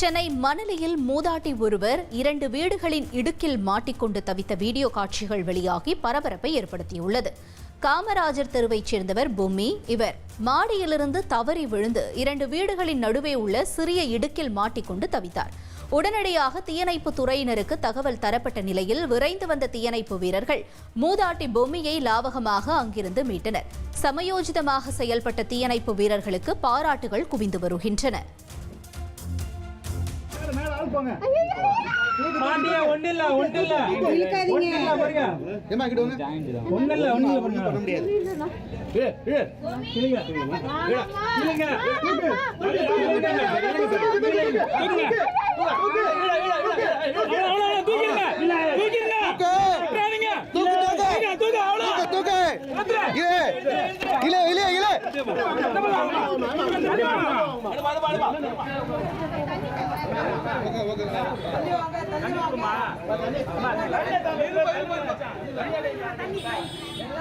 சென்னை மணலியில் மூதாட்டி ஒருவர் 2 வீடுகளின் இடுக்கில் மாட்டிக்கொண்டு தவித்த வீடியோ காட்சிகள் வெளியாகி பரபரப்பை ஏற்படுத்தியுள்ளது. காமராஜர் தெருவைச் சேர்ந்தவர் பொம்மி. இவர் மாடியிலிருந்து தவறி விழுந்து 2 வீடுகளின் நடுவே உள்ள சிறிய இடுக்கில் மாட்டிக்கொண்டு தவித்தார். உடனடியாக தீயணைப்பு துறையினருக்கு தகவல் தரப்பட்ட நிலையில் விரைந்து வந்த தீயணைப்பு வீரர்கள் மூதாட்டி பொம்மியை லாவகமாக அங்கிருந்து மீட்டனர். சமயோஜிதமாக செயல்பட்ட தீயணைப்பு வீரர்களுக்கு பாராட்டுகள் குவிந்து வருகின்றன.